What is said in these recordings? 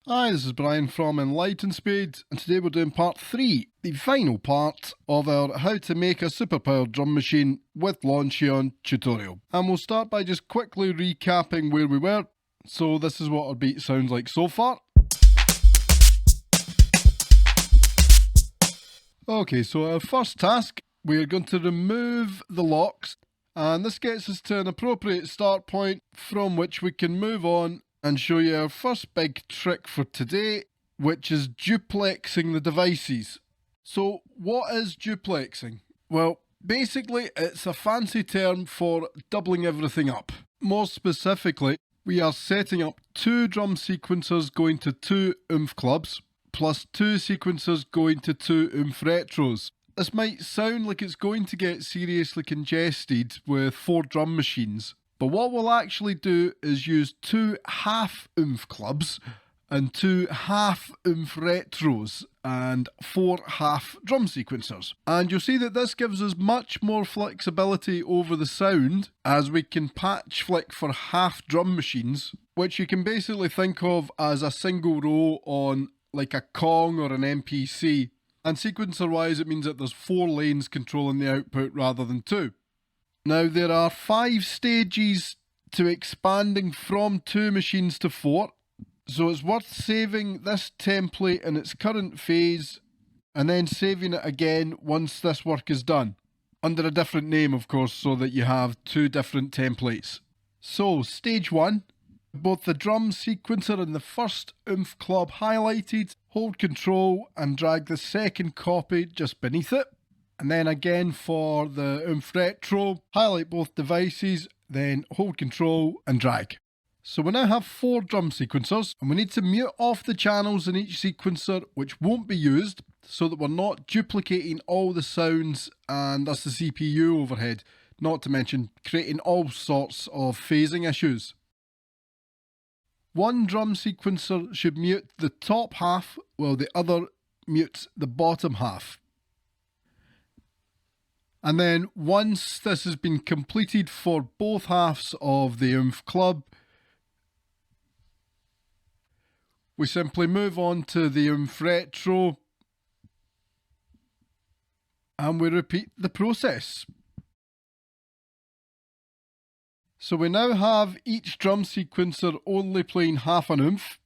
Hi, this is Brian from Enlightenspeed, and today we're doing part 3, the final part of our How to Make a Superpower Drum Machine with LaunchEon tutorial. And we'll start by just quickly recapping where we were. So this is what our beat sounds like so far. Okay, so our first task, we're going to remove the locks, and this gets us to an appropriate start point from which we can move on and show you our first big trick for today, which is duplexing the devices. So what is duplexing? Well, basically it's a fancy term for doubling everything up. More specifically, we are setting up 2 drum sequencers going to 2 oomph clubs, plus 2 sequencers going to 2 oomph retros. This might sound like it's going to get seriously congested with 4 drum machines, but what we'll actually do is use 2 half oomph clubs and 2 half oomph retros and 4 half drum sequencers. And you'll see that this gives us much more flexibility over the sound, as we can patch flick for half drum machines, which you can basically think of as a single row on like a Kong or an MPC. And sequencer wise, it means that there's 4 lanes controlling the output rather than 2. Now, there are 5 stages to expanding from 2 machines to 4, so it's worth saving this template in its current phase and then saving it again once this work is done, under a different name of course, so that you have 2 different templates. So, stage 1, both the drum sequencer and the first oomph club highlighted, hold control and drag the second copy just beneath it. And then again for the oomph retro, highlight both devices, then hold control and drag. So we now have 4 drum sequencers, and we need to mute off the channels in each sequencer which won't be used, so that we're not duplicating all the sounds and thus the CPU overhead, not to mention creating all sorts of phasing issues. One drum sequencer should mute the top half while the other mutes the bottom half. And then once this has been completed for both halves of the oomph club, we simply move on to the oomph retro and we repeat the process. So we now have each drum sequencer only playing half an oomph.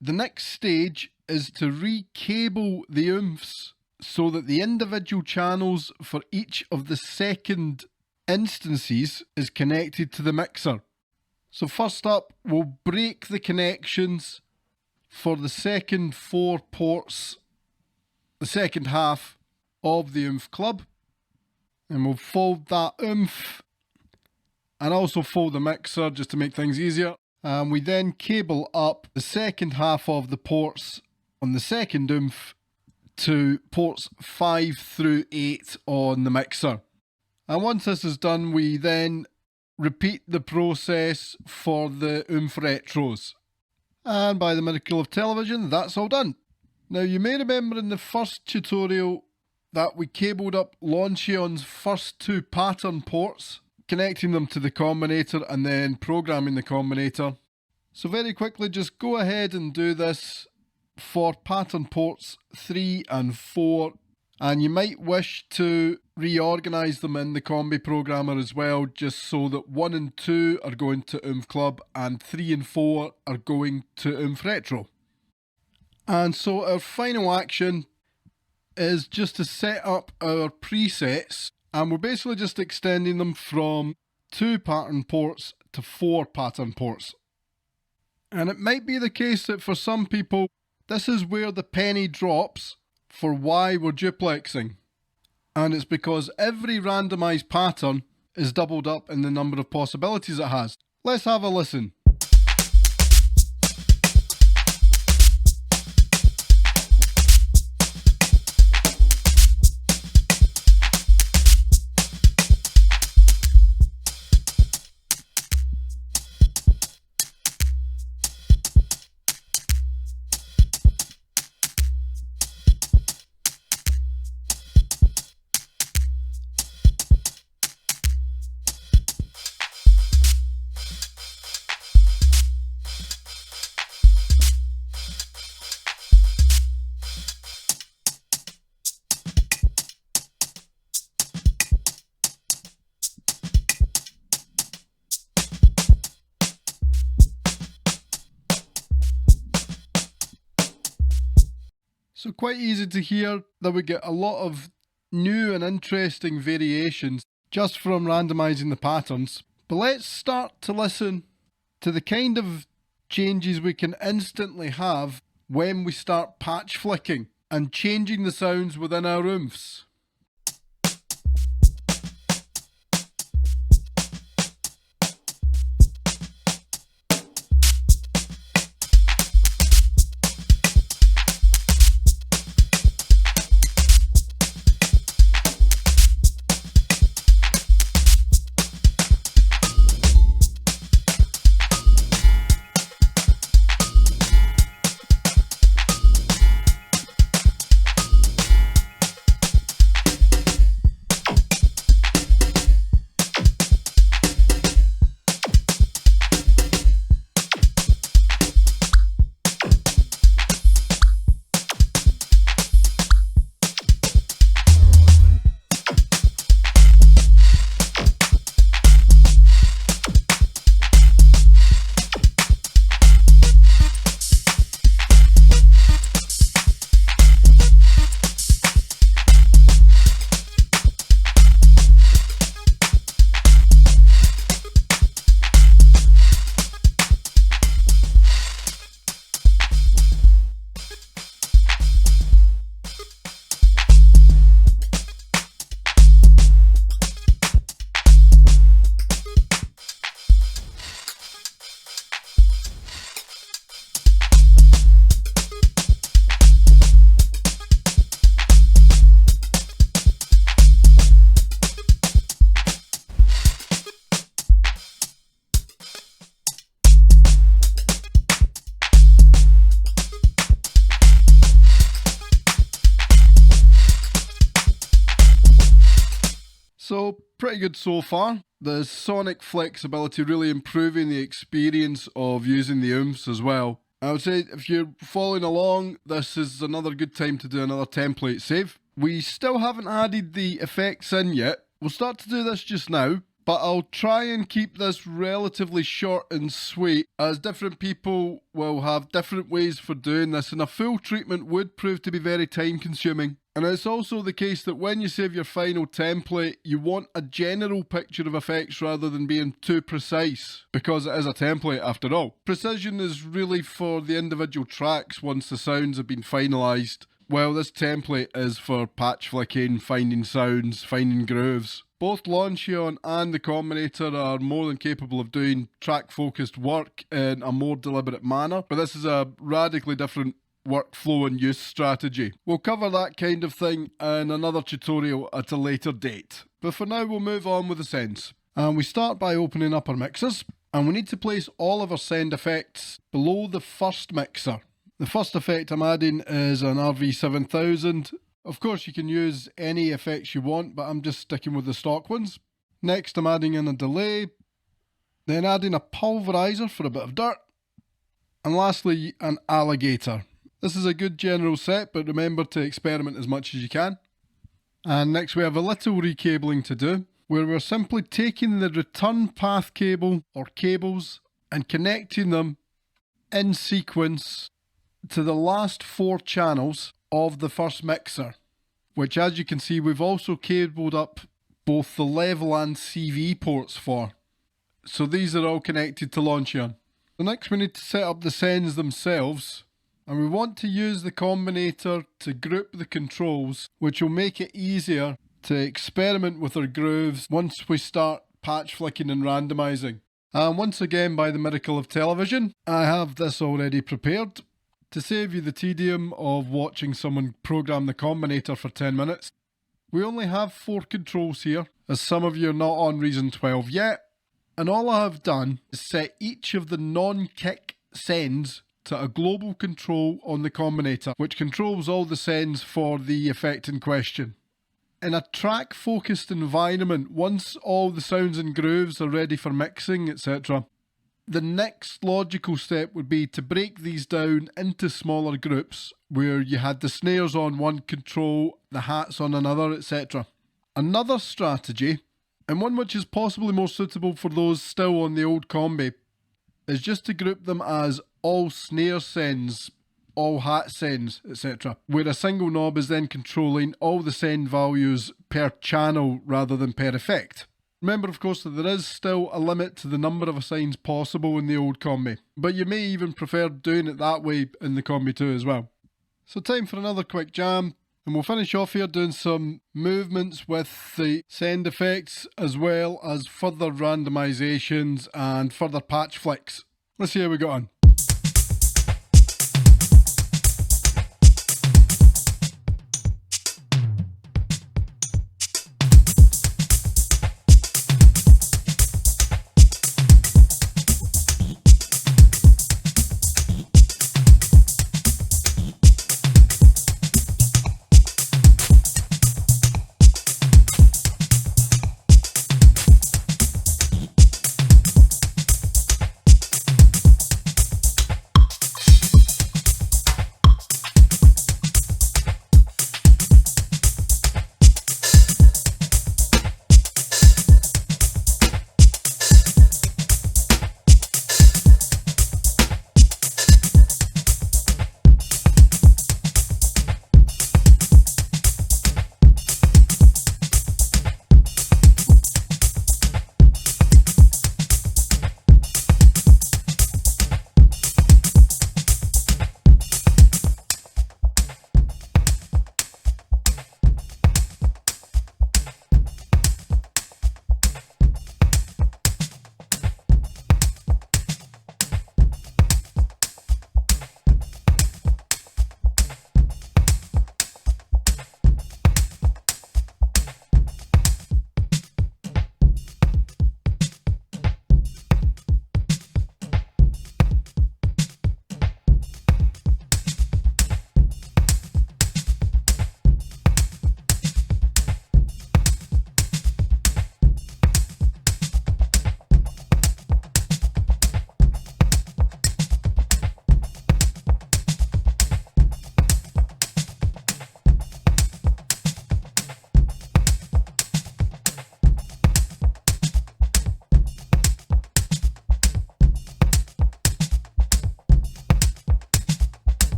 The next stage is to re-cable the oomph so that the individual channels for each of the second instances is connected to the mixer. So first up, we'll break the connections for the second 4 ports, the second half of the oomph club, and we'll fold that oomph and also fold the mixer just to make things easier. And we then cable up the second half of the ports on the second oomph to ports 5 through 8 on the mixer. And once this is done, we then repeat the process for the oomph retros. And by the miracle of television, that's all done. Now, you may remember in the first tutorial that we cabled up LaunchEon's first 2 pattern ports, connecting them to the Combinator and then programming the Combinator. So very quickly, just go ahead and do this for pattern ports 3 and 4, and you might wish to reorganize them in the Combi programmer as well, just so that 1 and 2 are going to oomph club and 3 and 4 are going to oomph retro. And so our final action is just to set up our presets, and we're basically just extending them from 2 pattern ports to 4 pattern ports. And it might be the case that for some people, this is where the penny drops for why we're duplexing. And it's because every randomized pattern is doubled up in the number of possibilities it has. Let's have a listen. So quite easy to hear that we get a lot of new and interesting variations just from randomizing the patterns. But let's start to listen to the kind of changes we can instantly have when we start patch flicking and changing the sounds within our oomph. So pretty good so far. The sonic flexibility really improving the experience of using the oomph as well. I would say if you're following along, this is another good time to do another template save. We still haven't added the effects in yet. We'll start to do this just now, but I'll try and keep this relatively short and sweet, as different people will have different ways for doing this, and a full treatment would prove to be very time consuming. And it's also the case that when you save your final template, you want a general picture of effects rather than being too precise, because it is a template after all. Precision is really for the individual tracks once the sounds have been finalised, while this template is for patch flicking, finding sounds, finding grooves. Both LaunchEon and the Combinator are more than capable of doing track-focused work in a more deliberate manner, but this is a radically different workflow and use strategy. We'll cover that kind of thing in another tutorial at a later date. But for now, we'll move on with the sends. And we start by opening up our mixers, and we need to place all of our send effects below the first mixer. The first effect I'm adding is an RV7000. Of course, you can use any effects you want, but I'm just sticking with the stock ones. Next, I'm adding in a delay, then adding a pulverizer for a bit of dirt, and lastly, an alligator. This is a good general set, but remember to experiment as much as you can. And next we have a little recabling to do, where we're simply taking the return path cable or cables and connecting them in sequence to the last 4 channels of the first mixer, which, as you can see, we've also cabled up both the level and CV ports for. So these are all connected to LaunchEon. So next we need to set up the sends themselves. And we want to use the Combinator to group the controls, which will make it easier to experiment with our grooves once we start patch flicking and randomizing. And once again, by the miracle of television, I have this already prepared to save you the tedium of watching someone program the Combinator for 10 minutes. We only have 4 controls here, as some of you are not on Reason 12 yet, and all I have done is set each of the non-kick sends to a global control on the Combinator, which controls all the sends for the effect in question. In a track-focused environment, once all the sounds and grooves are ready for mixing, etc., the next logical step would be to break these down into smaller groups, where you had the snares on one control, the hats on another, etc. Another strategy, and one which is possibly more suitable for those still on the old combi, is just to group them as all snare sends, all hat sends, etc., where a single knob is then controlling all the send values per channel rather than per effect. Remember, of course, that there is still a limit to the number of assigns possible in the old Combi, but you may even prefer doing it that way in the Combi 2 as well. So time for another quick jam, and we'll finish off here doing some movements with the send effects as well as further randomizations and further patch flicks. Let's see how we got on.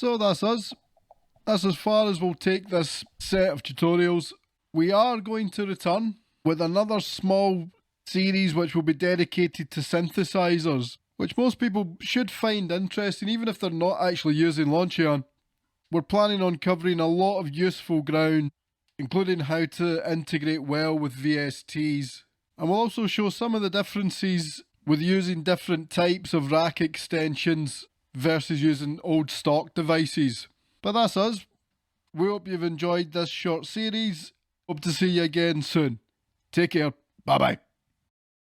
So that's us. That's as far as we'll take this set of tutorials. We are going to return with another small series which will be dedicated to synthesizers, which most people should find interesting even if they're not actually using LaunchEon. We're planning on covering a lot of useful ground, including how to integrate well with VSTs. And we'll also show some of the differences with using different types of rack extensions versus using old stock devices. But that's us. We hope you've enjoyed this short series. Hope to see you again soon. Take care. Bye bye.